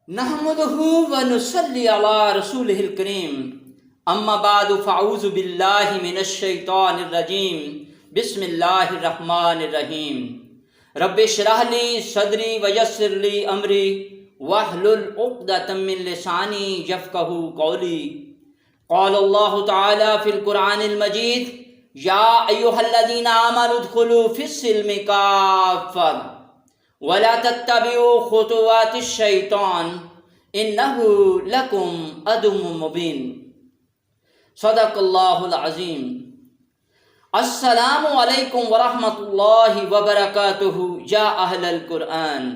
نحمدہ ونصلی علی رسولہ الکریم اما بعد فاعوذ باللہ من الشیطان الرجیم بسم اللہ الرحمن الرحیم رب اشرح لی صدری ویسر لی امری واحلل عقدۃ من لسانی یفقہوا قولی قال اللہ تعالی فی القرآن المجید یا ایھا الذین آمنوا ادخلوا فی السلم کافۃ ولا تتبعوا خطوات الشیطان انہ لکم عدو مبین۔ صدق اللہ العظیم۔ السلام علیکم ورحمۃ اللہ وبرکاتہ یا اہل القرآن۔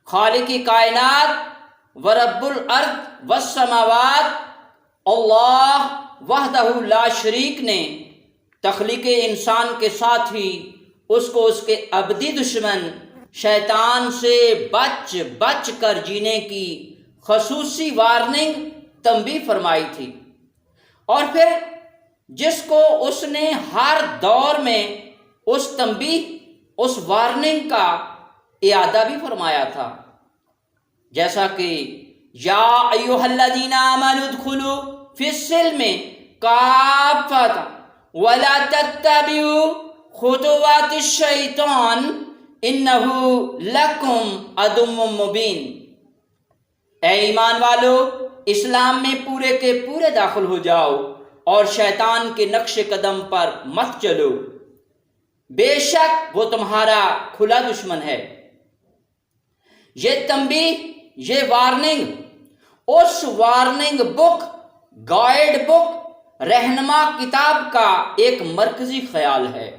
خالق کائنات و رب الارض والسماوات اللہ وحدہ لا شریک نے تخلیق انسان کے ساتھ ہی اس کو اس کے ابدی دشمن شیطان سے بچ بچ کر جینے کی خصوصی وارننگ تنبیہ فرمائی تھی، اور پھر جس کو اس نے ہر دور میں اس تنبیہ اس وارننگ کا اعادہ بھی فرمایا تھا، جیسا کہ یا ایھا الذین آمنوا ادخلوا فی السلم کافۃ ولا تتبعوا خطوات الشیطان انہ لکم عدو مبین۔ اے ایمان والو، اسلام میں پورے کے پورے داخل ہو جاؤ اور شیطان کے نقش قدم پر مت چلو، بے شک وہ تمہارا کھلا دشمن ہے۔ یہ تنبیہ، یہ وارننگ اس وارننگ بک، گائیڈ بک، رہنما کتاب کا ایک مرکزی خیال ہے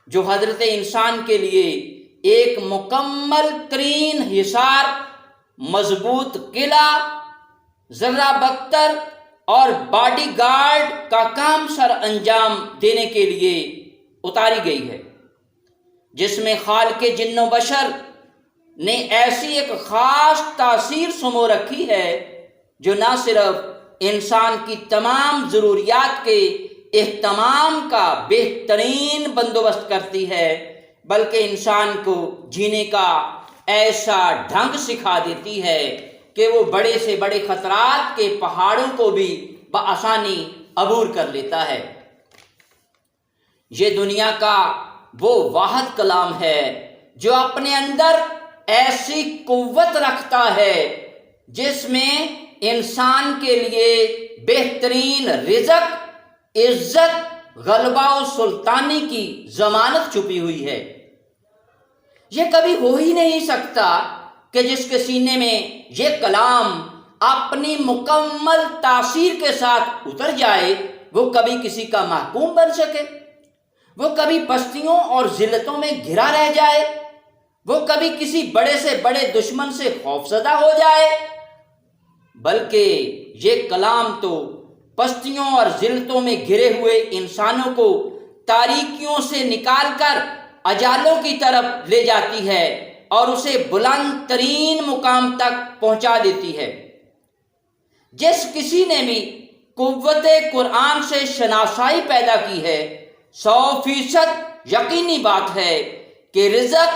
جو حضرت انسان کے لیے ایک مکمل ترین حصار، مضبوط قلعہ، ذرہ بختر اور باڈی گارڈ کا کام سر انجام دینے کے لیے اتاری گئی ہے، جس میں خالق جن و بشر نے ایسی ایک خاص تاثیر سمو رکھی ہے جو نہ صرف انسان کی تمام ضروریات کے اہتمام کا بہترین بندوبست کرتی ہے، بلکہ انسان کو جینے کا ایسا ڈھنگ سکھا دیتی ہے کہ وہ بڑے سے بڑے خطرات کے پہاڑوں کو بھی بآسانی عبور کر لیتا ہے۔ یہ دنیا کا وہ واحد کلام ہے جو اپنے اندر ایسی قوت رکھتا ہے جس میں انسان کے لیے بہترین رزق، عزت، غلبہ و سلطانی کی ضمانت چھپی ہوئی ہے۔ یہ کبھی ہو ہی نہیں سکتا کہ جس کے سینے میں یہ کلام اپنی مکمل تاثیر کے ساتھ اتر جائے وہ کبھی کسی کا محکوم بن سکے، وہ کبھی پستیوں اور ذلتوں میں گھرا رہ جائے، وہ کبھی کسی بڑے سے بڑے دشمن سے خوفزدہ ہو جائے، بلکہ یہ کلام تو پستیوں اور ذلتوں میں گھرے ہوئے انسانوں کو تاریکیوں سے نکال کر اجالوں کی طرف لے جاتی ہے اور اسے بلند ترین مقام تک پہنچا دیتی ہے۔ جس کسی نے بھی قوت قرآن سے شناسائی پیدا کی ہے، 100% یقینی بات ہے کہ رزق،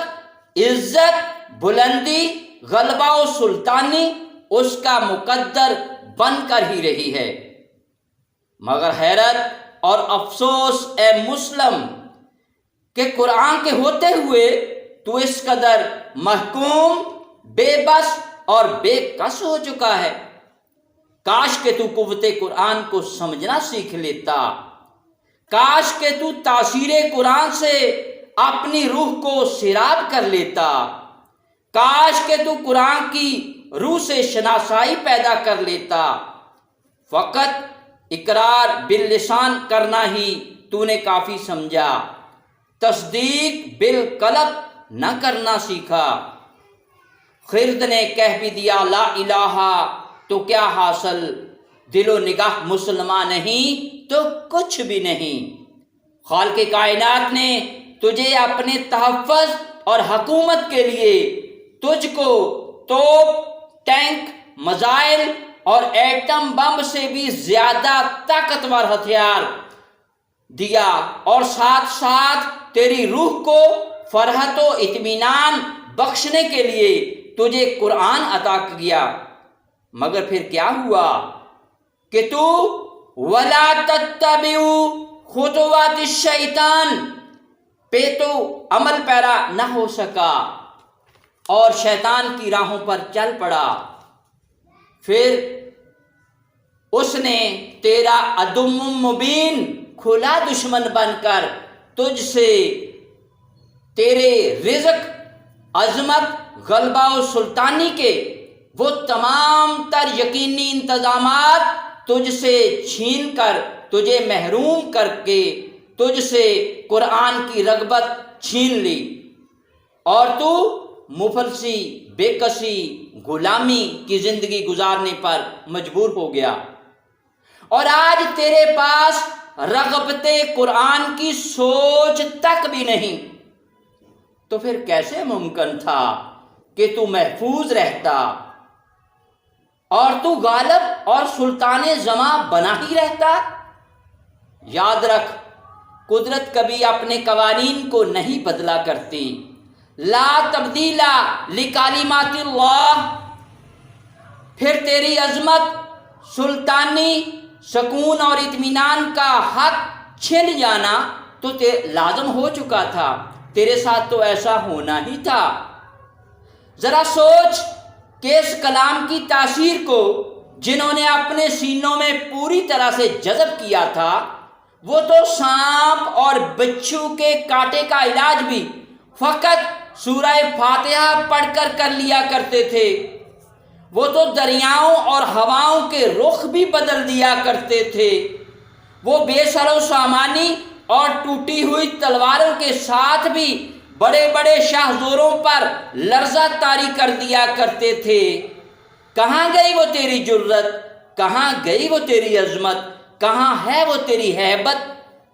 عزت، بلندی، غلبہ و سلطانی اس کا مقدر بن کر ہی رہی ہے۔ مگر حیرت اور افسوس اے مسلم کہ قرآن کے ہوتے ہوئے تو اس قدر محکوم، بے بس اور بے کس ہو چکا ہے۔ کاش کہ تو قوت قرآن کو سمجھنا سیکھ لیتا، کاش کہ تو تاثیر قرآن سے اپنی روح کو سیراب کر لیتا، کاش کہ تو قرآن کی روح سے شناسائی پیدا کر لیتا۔ فقط اقرار باللسان کرنا ہی تو نے کافی سمجھا، تصدیق بالقلب نہ کرنا سیکھا۔ خرد نے کہہ بھی دیا لا الہ تو کیا حاصل، دل و نگاہ مسلمان نہیں تو کچھ بھی نہیں۔ خالق کائنات نے تجھے اپنے تحفظ اور حکومت کے لیے تجھ کو توپ، ٹینک، میزائل اور ایٹم بم سے بھی زیادہ طاقتور ہتھیار دیا، اور ساتھ ساتھ تیری روح کو فرحت و اطمینان بخشنے کے لیے تجھے قرآن عطا کیا، مگر پھر کیا ہوا کہ تو وَلَا تَتَّبِعُوا خُطُوَاتِ الشَّیطان پہ تو عمل پیرا نہ ہو سکا اور شیطان کی راہوں پر چل پڑا۔ پھر اس نے تیرا عدو مبین کھلا دشمن بن کر تجھ سے تیرے رزق، عظمت، غلبہ و سلطانی کے وہ تمام تر یقینی انتظامات تجھ سے چھین کر، تجھے محروم کر کے تجھ سے قرآن کی رغبت چھین لی، اور تو مفلسی، بے کسی، غلامی کی زندگی گزارنے پر مجبور ہو گیا، اور آج تیرے پاس رغبت قرآن کی سوچ تک بھی نہیں۔ تو پھر کیسے ممکن تھا کہ تو محفوظ رہتا اور تو غالب اور سلطان زماں بنا ہی رہتا؟ یاد رکھ، قدرت کبھی اپنے قوانین کو نہیں بدلا کرتی۔ لا تبدیل لکلمات اللہ۔ پھر تیری عظمت، سلطانی، سکون اور اطمینان کا حق چھن جانا تو لازم ہو چکا تھا، تیرے ساتھ تو ایسا ہونا ہی تھا۔ ذرا سوچ کہ اس کلام کی تاثیر کو جنہوں نے اپنے سینوں میں پوری طرح سے جذب کیا تھا، وہ تو سانپ اور بچھو کے کانٹے کا علاج بھی فقط سورہ فاتحہ پڑھ کر لیا کرتے تھے۔ وہ تو دریاؤں اور ہواؤں کے رخ بھی بدل دیا کرتے تھے۔ وہ بے سر و سامانی اور ٹوٹی ہوئی تلواروں کے ساتھ بھی بڑے بڑے شاہ زوروں پر لرزہ طاری کر دیا کرتے تھے۔ کہاں گئی وہ تیری جرت؟ کہاں گئی وہ تیری عظمت؟ کہاں ہے وہ تیری ہیبت؟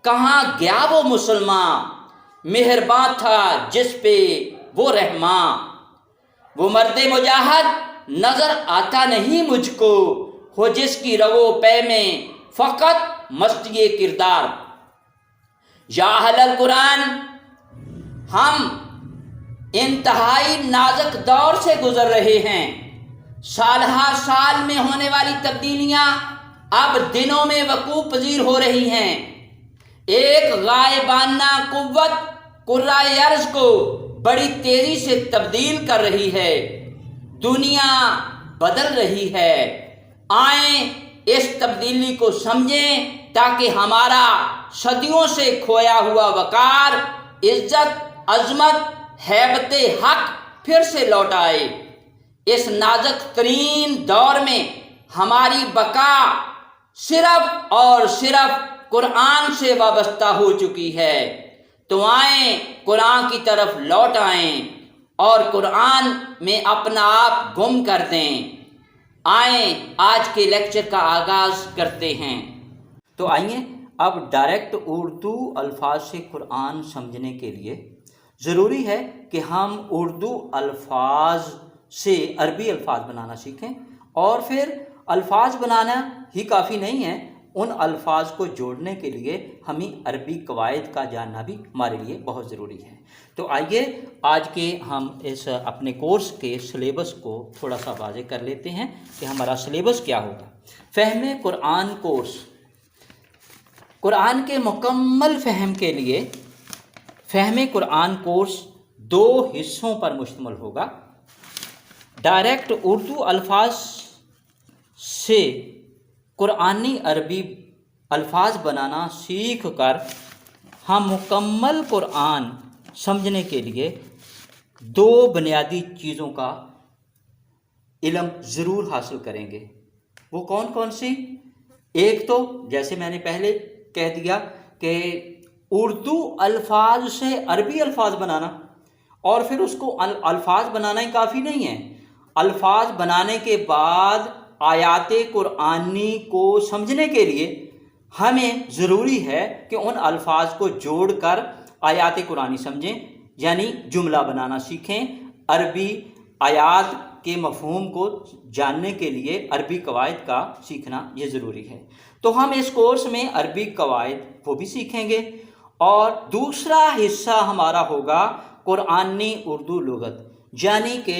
کہاں گیا وہ مسلمان؟ مہرباں تھا جس پہ وہ رحماں۔ وہ مرد مجاہد نظر آتا نہیں مجھ کو، ہو جس کی رو پے میں فقط مستی کردار۔ یا اہل القرآن، ہم انتہائی نازک دور سے گزر رہے ہیں۔ سال ہر سال میں ہونے والی تبدیلیاں اب دنوں میں وقوع پذیر ہو رہی ہیں۔ ایک غائبانہ قوت کرۂ ارض کو بڑی تیزی سے تبدیل کر رہی ہے۔ دنیا بدل رہی ہے۔ آئیں اس تبدیلی کو سمجھیں تاکہ ہمارا صدیوں سے کھویا ہوا وقار، عزت، عظمت، ہیبت حق پھر سے لوٹ آئے۔ اس نازک ترین دور میں ہماری بقا صرف اور صرف قرآن سے وابستہ ہو چکی ہے۔ تو آئیں قرآن کی طرف لوٹ آئیں اور قرآن میں اپنا آپ گم کر دیں۔ آئیں آج کے لیکچر کا آغاز کرتے ہیں۔ تو آئیے اب ڈائریکٹ اردو الفاظ سے قرآن سمجھنے کے لیے ضروری ہے کہ ہم اردو الفاظ سے عربی الفاظ بنانا سیکھیں، اور پھر الفاظ بنانا ہی کافی نہیں ہے، ان الفاظ کو جوڑنے کے لیے ہمیں عربی قواعد کا جاننا بھی ہمارے لیے بہت ضروری ہے۔ تو آئیے آج کے ہم اس اپنے کورس کے سلیبس کو تھوڑا سا واضح کر لیتے ہیں کہ ہمارا سلیبس کیا ہوگا۔ فہم قرآن کورس، قرآن کے مکمل فہم کے لیے فہم قرآن کورس 2 حصوں پر مشتمل ہوگا۔ ڈائریکٹ اردو الفاظ سے قرآنی عربی الفاظ بنانا سیکھ کر ہم مکمل قرآن سمجھنے کے لیے 2 بنیادی چیزوں کا علم ضرور حاصل کریں گے۔ وہ کون کون سی؟ ایک تو جیسے میں نے پہلے کہہ دیا کہ اردو الفاظ سے عربی الفاظ بنانا، اور پھر اس کو الفاظ بنانا ہی کافی نہیں ہے، الفاظ بنانے کے بعد آیات قرآنی کو سمجھنے کے لیے ہمیں ضروری ہے کہ ان الفاظ کو جوڑ کر آیات قرآنی سمجھیں، یعنی جملہ بنانا سیکھیں۔ عربی آیات کے مفہوم کو جاننے کے لیے عربی قواعد کا سیکھنا یہ ضروری ہے۔ تو ہم اس کورس میں عربی قواعد وہ بھی سیکھیں گے، اور دوسرا حصہ ہمارا ہوگا قرآنی اردو لغت، یعنی کہ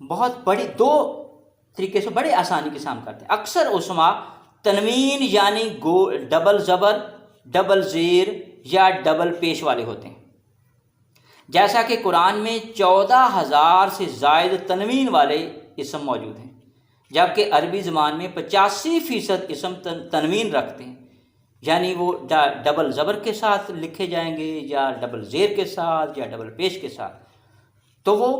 بہت بڑی دو طریقے سے بڑے آسانی کے سام کرتے ہیں. اکثر اسما تنوین یعنی ڈبل زبر، ڈبل زیر یا ڈبل پیش والے ہوتے ہیں، جیسا کہ قرآن میں 14,000 سے زائد تنوین والے اسم موجود ہیں، جبکہ عربی زبان میں 85% اسم تنوین رکھتے ہیں، یعنی وہ ڈبل زبر کے ساتھ لکھے جائیں گے یا ڈبل زیر کے ساتھ یا ڈبل پیش کے ساتھ. تو وہ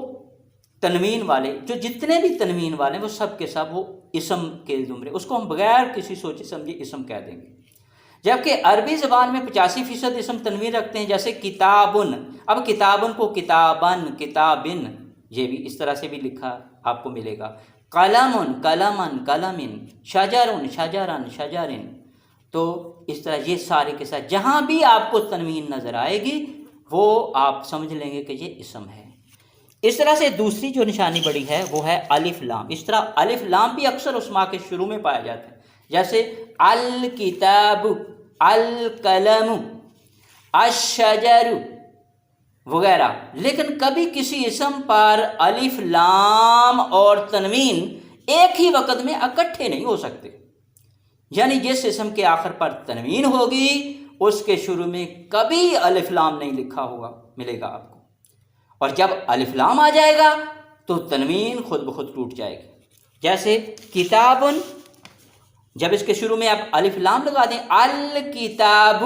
تنوین والے جو جتنے بھی تنوین والے ہیں وہ سب کے سب وہ اسم کے زمرے، اس کو ہم بغیر کسی سوچے سمجھے اسم کہہ دیں گے. جبکہ عربی زبان میں 85% اسم تنوین رکھتے ہیں، جیسے کتابن. اب کتابن کو کتابن، کتابن یہ بھی اس طرح سے بھی لکھا آپ کو ملے گا. قلمن، قلمن، قلمن. شجرن، شجرن، شجرن. تو اس طرح یہ سارے کے ساتھ جہاں بھی آپ کو تنوین نظر آئے گی وہ آپ سمجھ لیں گے کہ یہ اسم ہے. اس طرح سے دوسری جو نشانی بڑی ہے وہ ہے الف لام. اس طرح الف لام بھی اکثر اسما کے شروع میں پایا جاتا ہے، جیسے الکتاب، القلم، الشجر وغیرہ. لیکن کبھی کسی اسم پر الف لام اور تنوین ایک ہی وقت میں اکٹھے نہیں ہو سکتے، یعنی جس اسم کے آخر پر تنوین ہوگی اس کے شروع میں کبھی الف لام نہیں لکھا ہوا ملے گا آپ کو، اور جب الف لام آ جائے گا تو تنوین خود بخود ٹوٹ جائے گی. جیسے کتابن، جب اس کے شروع میں آپ الف لام لگا دیں الکتاب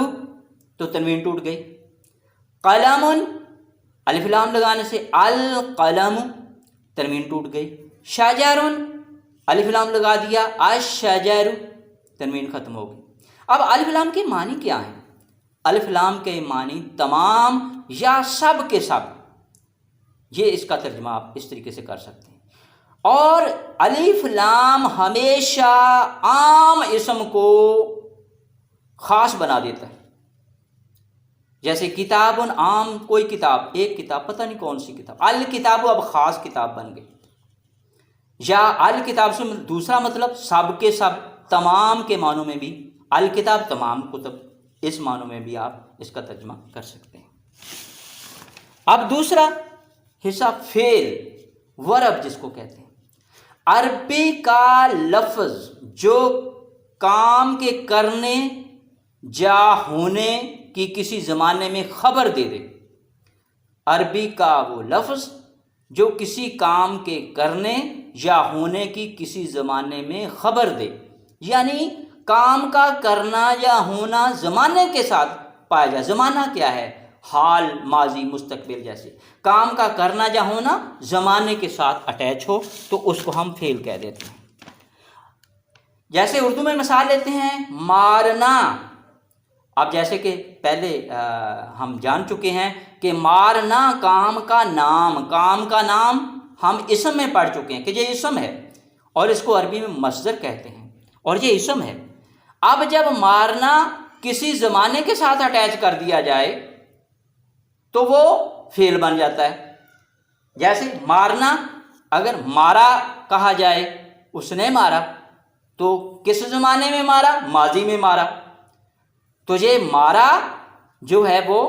تو تنوین ٹوٹ گئی. قلمن، الف لام لگانے سے القلم، تنوین ٹوٹ گئی. شجرن، الف لام لگا دیا الشجر، تنوین ختم ہو گئی. اب الف لام کے معنی کیا ہیں؟ الف لام کے معنی تمام یا سب کے سب، یہ اس کا ترجمہ آپ اس طریقے سے کر سکتے ہیں. اور الف لام ہمیشہ عام اسم کو خاص بنا دیتا ہے. جیسے کتابن عام کوئی کتاب، ایک کتاب، پتہ نہیں کون سی کتاب. الکتاب اب خاص کتاب بن گئی. یا الکتاب سے دوسرا مطلب سب کے سب، تمام کے معنوں میں بھی الکتاب تمام کتب، اس معنوں میں بھی آپ اس کا ترجمہ کر سکتے ہیں. اب دوسرا حصہ فعل، ورب جس کو کہتے ہیں. عربی کا لفظ جو کام کے کرنے یا ہونے کی کسی زمانے میں خبر دے دے. عربی کا وہ لفظ جو کسی کام کے کرنے یا ہونے کی کسی زمانے میں خبر دے، یعنی کام کا کرنا یا ہونا زمانے کے ساتھ پایا جائے. زمانہ کیا ہے؟ حال، ماضی، مستقبل. جیسے کام کا کرنا یا ہونا زمانے کے ساتھ اٹیچ ہو تو اس کو ہم فعل کہہ دیتے ہیں. جیسے اردو میں مثال لیتے ہیں مارنا. اب جیسے کہ پہلے ہم جان چکے ہیں کہ مارنا کام کا نام، کام کا نام ہم اسم میں پڑھ چکے ہیں کہ یہ اسم ہے، اور اس کو عربی میں مصدر کہتے ہیں اور یہ اسم ہے. اب جب مارنا کسی زمانے کے ساتھ اٹیچ کر دیا جائے تو وہ فعل بن جاتا ہے. جیسے مارنا اگر مارا کہا جائے، اس نے مارا، تو کس زمانے میں مارا؟ ماضی میں مارا. تو یہ مارا جو ہے وہ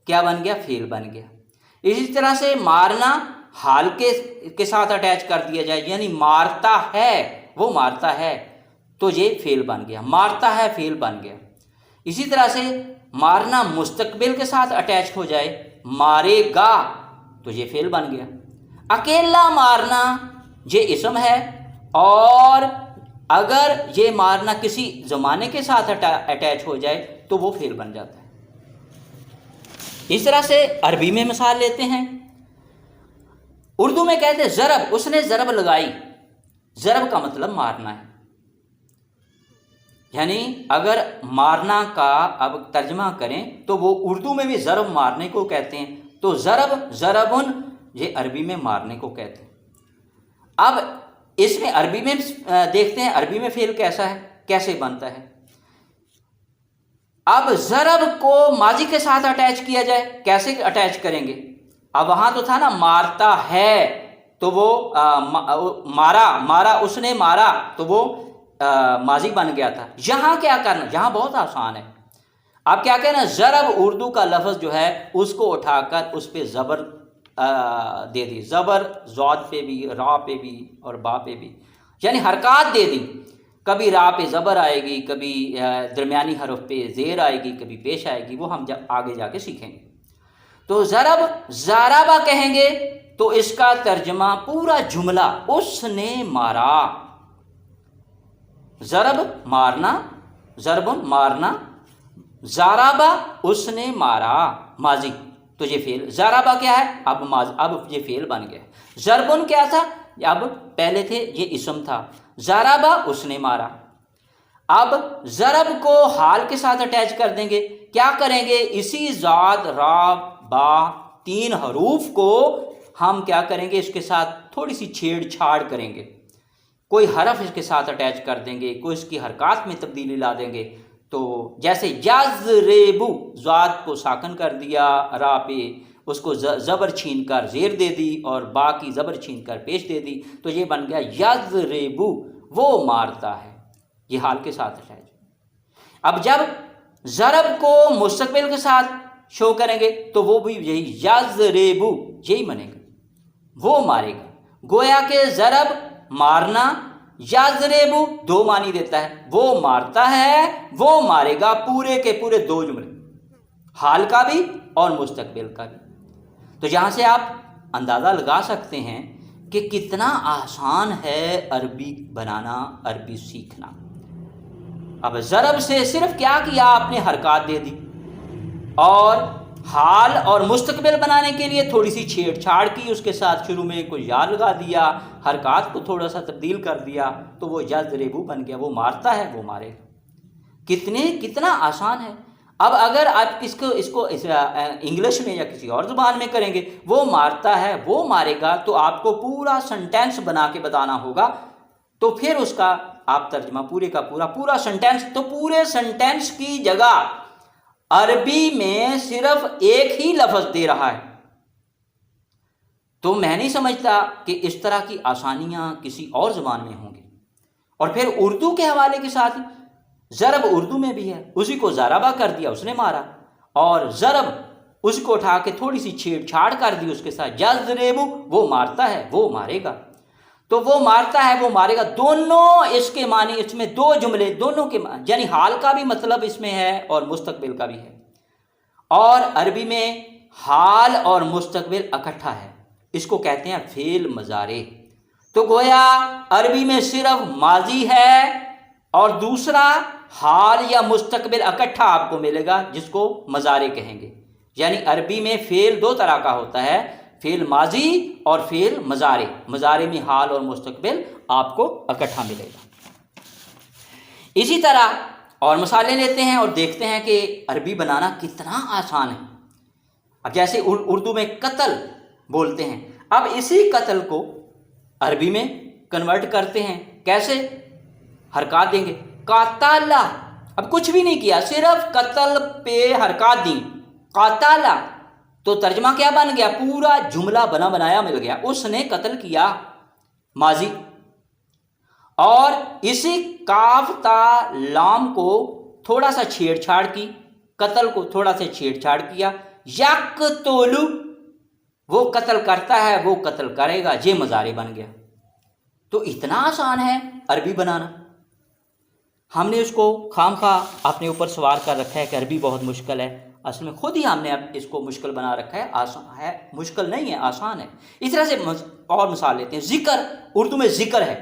کیا بن گیا؟ فعل بن گیا. اسی طرح سے مارنا حال کے ساتھ اٹیچ کر دیا جائے، یعنی مارتا ہے، وہ مارتا ہے، تو یہ فعل بن گیا. مارتا ہے فعل بن گیا. اسی طرح سے مارنا مستقبل کے ساتھ اٹیچ ہو جائے، مارے گا، تو یہ فعل بن گیا. اکیلا مارنا یہ اسم ہے، اور اگر یہ مارنا کسی زمانے کے ساتھ اٹیچ ہو جائے تو وہ فعل بن جاتا ہے. اس طرح سے عربی میں مثال لیتے ہیں. اردو میں کہتے ہیں ضرب، اس نے ضرب لگائی. ضرب کا مطلب مارنا ہے، یعنی اگر مارنا کا اب ترجمہ کریں تو وہ اردو میں بھی ضرب مارنے کو کہتے ہیں، تو ضرب، ضربن یہ عربی میں مارنے کو کہتے ہیں. اب اس میں عربی میں دیکھتے ہیں عربی میں فعل کیسا ہے، کیسے بنتا ہے. اب ضرب کو ماضی کے ساتھ اٹیچ کیا جائے، کیسے اٹیچ کریں گے؟ اب وہاں تو تھا نا مارتا ہے، تو وہ مارا اس نے مارا، تو وہ ماضی بن گیا تھا. یہاں کیا کرنا؟ یہاں بہت آسان ہے. آپ کیا کہنا؟ ضرب اردو کا لفظ جو ہے اس کو اٹھا کر اس پہ زبر دے دی، زبر ضاد پہ بھی، را پہ بھی اور با پہ بھی، یعنی حرکات دے دی. کبھی را پہ زبر آئے گی، کبھی درمیانی حرف پہ زیر آئے گی، کبھی پیش آئے گی، وہ ہم آگے جا کے سیکھیں گے. تو ضرب ضربہ کہیں گے تو اس کا ترجمہ پورا جملہ اس نے مارا. ضرب مارنا، ضرب مارنا، ضربہ اس نے مارا ماضی، تو یہ فعل. ضربہ کیا ہے؟ اب یہ فعل بن گیا. ضربن کیا تھا؟ اب پہلے تھے یہ اسم تھا. ضربہ اس نے مارا. اب ضرب کو حال کے ساتھ اٹیچ کر دیں گے. کیا کریں گے؟ اسی ذات را با 3 حروف کو ہم کیا کریں گے؟ اس کے ساتھ تھوڑی سی چھیڑ چھاڑ کریں گے. کوئی حرف اس کے ساتھ اٹیچ کر دیں گے، کوئی اس کی حرکات میں تبدیلی لا دیں گے. تو جیسے یضربو، ذات کو ساکن کر دیا، را پہ اس کو زبر چھین کر زیر دے دی اور با کی زبر چھین کر پیش دے دی، تو یہ بن گیا یضربو، وہ مارتا ہے. یہ حال کے ساتھ اٹیچ. اب جب ضرب کو مستقبل کے ساتھ شو کریں گے تو وہ بھی یہی یضربو، یہی بنے گا، وہ مارے گا. گویا کہ ضرب مارنا، یضربو 2 معنی دیتا ہے، وہ مارتا ہے، وہ مارے گا، پورے کے پورے 2 جملے، حال کا بھی اور مستقبل کا بھی. تو یہاں سے آپ اندازہ لگا سکتے ہیں کہ کتنا آسان ہے عربی بنانا، عربی سیکھنا. اب ضرب سے صرف کیا کیا؟ آپ نے حرکات دے دی، اور حال اور مستقبل بنانے کے لیے تھوڑی سی چھیڑ چھاڑ کی، اس کے ساتھ شروع میں کوئی یا لگا دیا، حرکات کو تھوڑا سا تبدیل کر دیا، تو وہ یضربو بن گیا، وہ مارتا ہے، وہ مارے گا. کتنا آسان ہے. اب اگر آپ اس کو انگلش میں یا کسی اور زبان میں کریں گے، وہ مارتا ہے، وہ مارے گا، تو آپ کو پورا سنٹینس بنا کے بتانا ہوگا. تو پھر اس کا آپ ترجمہ پورے کا پورا سنٹینس، تو پورے سنٹینس کی جگہ عربی میں صرف ایک ہی لفظ دے رہا ہے. تو میں نہیں سمجھتا کہ اس طرح کی آسانیاں کسی اور زبان میں ہوں گی. اور پھر اردو کے حوالے کے ساتھ ضرب اردو میں بھی ہے، اسی کو ضربہ کر دیا، اس نے مارا، اور ضرب اس کو اٹھا کے تھوڑی سی چھیڑ چھاڑ کر دی اس کے ساتھ، یضربو، وہ مارتا ہے، وہ مارے گا. تو وہ مارتا ہے، وہ مارے گا، دونوں اس کے معنی، اس میں 2 جملے، دونوں کے معنی، یعنی حال کا بھی مطلب اس میں ہے اور مستقبل کا بھی ہے. اور عربی میں حال اور مستقبل اکٹھا ہے، اس کو کہتے ہیں فعل مضارع. تو گویا عربی میں صرف ماضی ہے اور دوسرا حال یا مستقبل اکٹھا آپ کو ملے گا، جس کو مضارع کہیں گے. یعنی عربی میں فعل 2 طرح کا ہوتا ہے، فعل ماضی اور فعل مضارع. مضارع میں حال اور مستقبل آپ کو اکٹھا ملے گا. اسی طرح اور مثالیں لیتے ہیں اور دیکھتے ہیں کہ عربی بنانا کتنا آسان ہے. اب جیسے اردو میں قتل بولتے ہیں، اب اسی قتل کو عربی میں کنورٹ کرتے ہیں. کیسے؟ حرکات دیں گے، قاتلہ. اب کچھ بھی نہیں کیا، صرف قتل پہ حرکات دیں، قاتلہ. تو ترجمہ کیا بن گیا؟ پورا جملہ بنا بنایا مل گیا، اس نے قتل کیا، ماضی. اور اسی کاف تا لام کو تھوڑا سا چھیڑ چھاڑ کی، قتل کو تھوڑا سا چھیڑ چھاڑ کیا، یقتلو، وہ قتل کرتا ہے، وہ قتل کرے گا، یہ مضارع بن گیا. تو اتنا آسان ہے عربی بنانا. ہم نے اس کو خام خواہ اپنے اوپر سوار کر رکھا ہے کہ عربی بہت مشکل ہے. اصل میں خود ہی ہم نے اب اس کو مشکل بنا رکھا ہے. آسان ہے، مشکل نہیں ہے، آسان ہے. اس طرح سے اور مثال لیتے ہیں. ذکر، اردو میں ذکر ہے،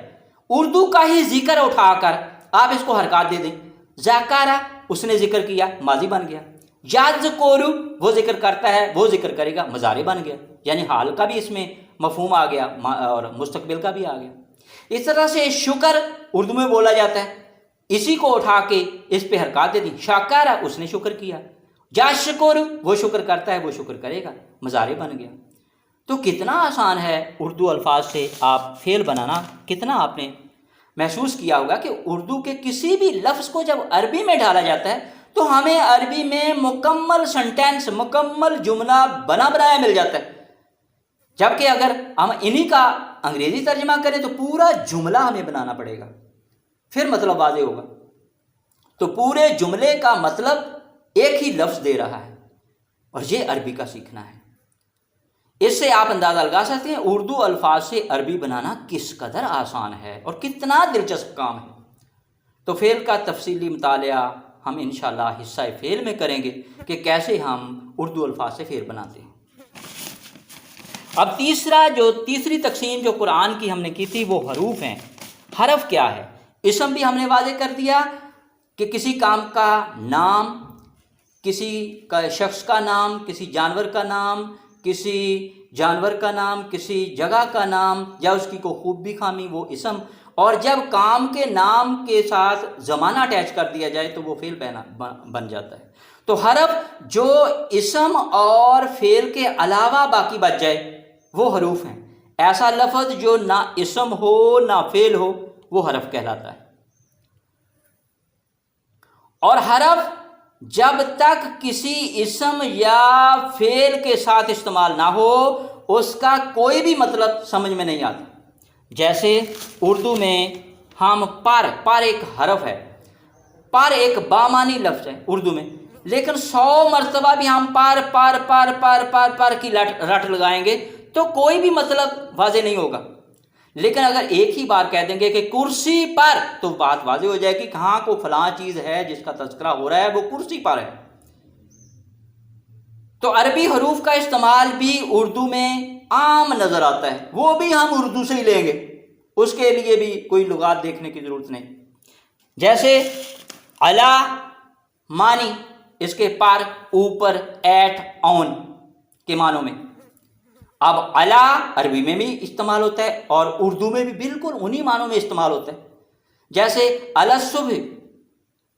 اردو کا ہی ذکر اٹھا کر آپ اس کو حرکات دے دیں، ذکرہ، اس نے ذکر کیا، ماضی بن گیا. یذکرو، وہ ذکر کرتا ہے، وہ ذکر کرے گا، مضارع بن گیا. یعنی حال کا بھی اس میں مفہوم آ گیا اور مستقبل کا بھی آ گیا. اس طرح سے شکر اردو میں بولا جاتا ہے، اسی کو اٹھا کے اس پہ حرکات دے دی، شاکرہ، اس نے شکر کیا، یشکر، وہ شکر کرتا ہے، وہ شکر کرے گا، مضارع بن گیا. تو کتنا آسان ہے اردو الفاظ سے آپ فعل بنانا. کتنا آپ نے محسوس کیا ہوگا کہ اردو کے کسی بھی لفظ کو جب عربی میں ڈالا جاتا ہے تو ہمیں عربی میں مکمل سنٹینس، مکمل جملہ بنا بنایا مل جاتا ہے. جبکہ اگر ہم انہی کا انگریزی ترجمہ کریں تو پورا جملہ ہمیں بنانا پڑے گا، پھر مطلب واضح ہوگا. تو پورے جملے کا مطلب ایک ہی لفظ دے رہا ہے، اور یہ عربی کا سیکھنا ہے. اس سے آپ اندازہ لگا سکتے ہیں اردو الفاظ سے عربی بنانا کس قدر آسان ہے اور کتنا دلچسپ کام ہے۔ تو فعل کا تفصیلی مطالعہ ہم انشاءاللہ حصہ فعل میں کریں گے کہ کیسے ہم اردو الفاظ سے فعل بناتے ہیں۔ اب تیسری تقسیم جو قرآن کی ہم نے کی تھی وہ حروف ہیں۔ حرف کیا ہے؟ اسم بھی ہم نے واضح کر دیا کہ کسی کام کا نام، کسی کا شخص کا نام، کسی جانور کا نام، کسی جانور کا نام، کسی جگہ کا نام یا اس کی کوئی خوبی خامی، وہ اسم۔ اور جب کام کے نام کے ساتھ زمانہ اٹیچ کر دیا جائے تو وہ فعل بن جاتا ہے۔ تو حرف جو اسم اور فعل کے علاوہ باقی بچ جائے وہ حروف ہیں۔ ایسا لفظ جو نہ اسم ہو نہ فعل ہو وہ حرف کہلاتا ہے۔ اور حرف جب تک کسی اسم یا فعل کے ساتھ استعمال نہ ہو اس کا کوئی بھی مطلب سمجھ میں نہیں آتا۔ جیسے اردو میں ہم پر ایک حرف ہے، پر ایک بامانی لفظ ہے اردو میں، لیکن 100 مرتبہ بھی ہم پر کی رٹ لگائیں گے تو کوئی بھی مطلب واضح نہیں ہوگا۔ لیکن اگر ایک ہی بار کہہ دیں گے کہ کرسی پر تو بات واضح ہو جائے گی کہ ہاں کوئی فلاں چیز ہے جس کا تذکرہ ہو رہا ہے وہ کرسی پر ہے۔ تو عربی حروف کا استعمال بھی اردو میں عام نظر آتا ہے، وہ بھی ہم اردو سے ہی لیں گے، اس کے لیے بھی کوئی لغات دیکھنے کی ضرورت نہیں۔ جیسے علا معنی اس کے پر، اوپر، ایٹ، آن کے معنوں میں۔ اب علا عربی میں بھی استعمال ہوتا ہے اور اردو میں بھی بالکل انہی معنوں میں استعمال ہوتا ہے۔ جیسے علی الصبح،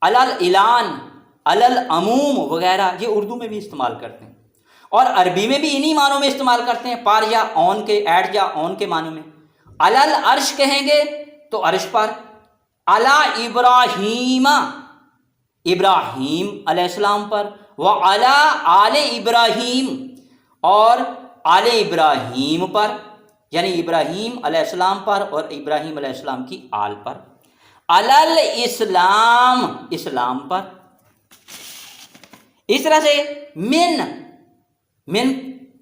علی الاعلان، علی العموم وغیرہ یہ اردو میں بھی استعمال کرتے ہیں، اور عربی میں بھی انہی معنوں میں استعمال کرتے ہیں، پر یا آن کے، ایٹ یا آن کے معنوں میں۔ علی العرش کہیں گے تو عرش پر، علی ابراہیم، ابراہیم علیہ السلام پر، وعلی آل ابراہیم، اور آل ابراہیم پر، یعنی ابراہیم علیہ السلام پر اور ابراہیم علیہ السلام کی آل پر۔ علی الاسلام، اسلام پر۔ اس طرح سے من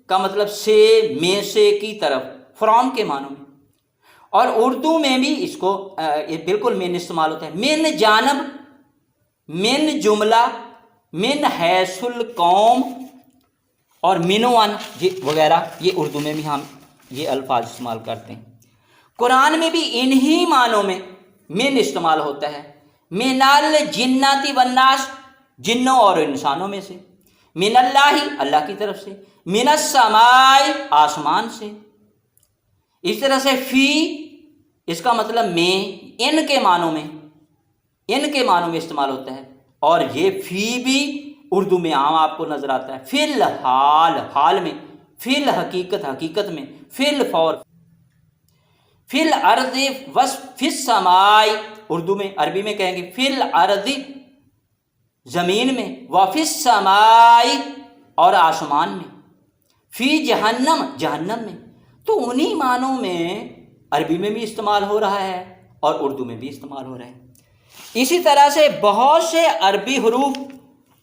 کا مطلب سے، میں سے، کی طرف، فرام کے معنوں میں۔ اور اردو میں بھی اس کو بالکل من استعمال ہوتا ہے۔ من جانب، من جملہ، من حیث القوم اور منوان وغیرہ یہ اردو میں بھی ہم یہ الفاظ استعمال کرتے ہیں۔ قرآن میں بھی انہی معنوں میں من استعمال ہوتا ہے۔ من الجنات والناس، جنوں اور انسانوں میں سے۔ من اللہ، اللہ کی طرف سے۔ من السماء، آسمان سے۔ اس طرح سے فی، اس کا مطلب میں، ان کے معنوں میں استعمال ہوتا ہے، اور یہ فی بھی اردو میں عام آپ کو نظر آتا ہے۔ فی الحال، حال میں۔ فی الحقیقت، حقیقت میں۔ فی الفور، فی الارض، فی السماء اردو میں، عربی میں کہیں گے فی الارض زمین میں، وفی السماء اور آسمان میں، فی جہنم، جہنم میں۔ تو انہی معنوں میں عربی میں بھی استعمال ہو رہا ہے اور اردو میں بھی استعمال ہو رہا ہے۔ اسی طرح سے بہت سے عربی حروف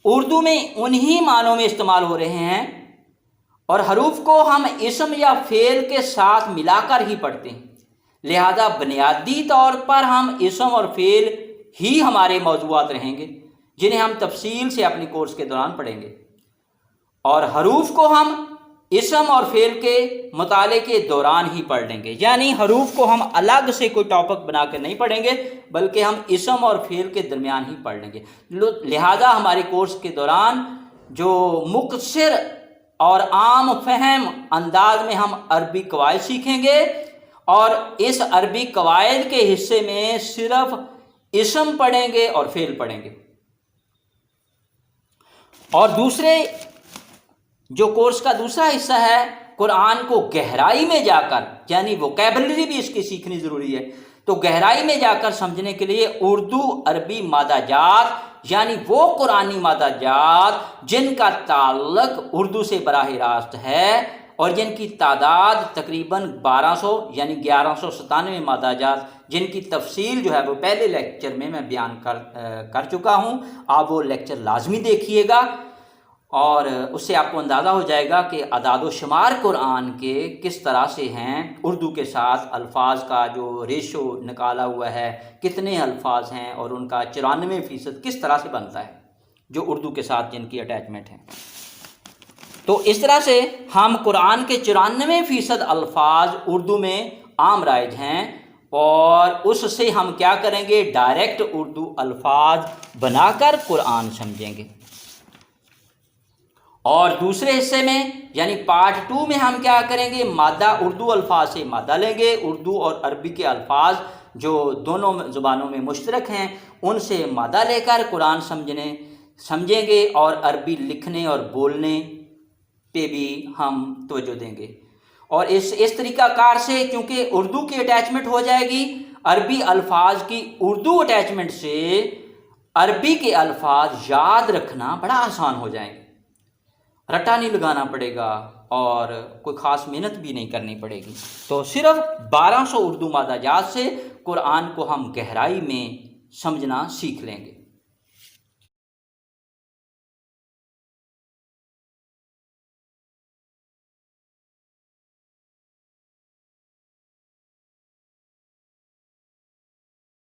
اردو میں انہی معنوں میں استعمال ہو رہے ہیں، اور حروف کو ہم اسم یا فعل کے ساتھ ملا کر ہی پڑھتے ہیں، لہذا بنیادی طور پر ہم اسم اور فعل ہی ہمارے موضوعات رہیں گے جنہیں ہم تفصیل سے اپنی کورس کے دوران پڑھیں گے، اور حروف کو ہم اسم اور فعل کے مطالعے کے دوران ہی پڑھ لیں گے، یعنی حروف کو ہم الگ سے کوئی ٹاپک بنا کے نہیں پڑھیں گے بلکہ ہم اسم اور فعل کے درمیان ہی پڑھ لیں گے۔ لہذا ہمارے کورس کے دوران جو مختصر اور عام فہم انداز میں ہم عربی قواعد سیکھیں گے، اور اس عربی قواعد کے حصے میں صرف اسم پڑھیں گے اور فعل پڑھیں گے۔ اور جو کورس کا دوسرا حصہ ہے، قرآن کو گہرائی میں جا کر، یعنی ووکیبلری بھی اس کی سیکھنی ضروری ہے، تو گہرائی میں جا کر سمجھنے کے لیے اردو عربی مادہ جات، یعنی وہ قرآنی مادہ جات جن کا تعلق اردو سے براہ راست ہے اور جن کی تعداد تقریباً 1200 یعنی 1197 مادہ جات، جن کی تفصیل جو ہے وہ پہلے لیکچر میں بیان کر چکا ہوں، آپ وہ لیکچر لازمی دیکھیے گا۔ اور اس سے آپ کو اندازہ ہو جائے گا کہ اعداد و شمار قرآن کے کس طرح سے ہیں. اردو کے ساتھ الفاظ کا جو ریشو نکالا ہوا ہے، کتنے الفاظ ہیں اور ان کا 94% کس طرح سے بنتا ہے جو اردو کے ساتھ جن کی اٹیچمنٹ ہے. تو اس طرح سے ہم قرآن کے 94% الفاظ اردو میں عام رائج ہیں، اور اس سے ہم کیا کریں گے؟ ڈائریکٹ اردو الفاظ بنا کر قرآن سمجھیں گے. اور دوسرے حصے میں یعنی پارٹ 2 میں ہم کیا کریں گے؟ مادہ اردو الفاظ سے مادہ لیں گے، اردو اور عربی کے الفاظ جو دونوں زبانوں میں مشترک ہیں ان سے مادہ لے کر قرآن سمجھیں گے، اور عربی لکھنے اور بولنے پہ بھی ہم توجہ دیں گے. اور اس طریقہ کار سے کیونکہ اردو کی اٹیچمنٹ ہو جائے گی، عربی الفاظ کی اردو اٹیچمنٹ سے عربی کے الفاظ یاد رکھنا بڑا آسان ہو جائیں گے، رٹا نہیں لگانا پڑے گا اور کوئی خاص محنت بھی نہیں کرنی پڑے گی. تو صرف 1200 اردو مادہ جات سے قرآن کو ہم گہرائی میں سمجھنا سیکھ لیں گے.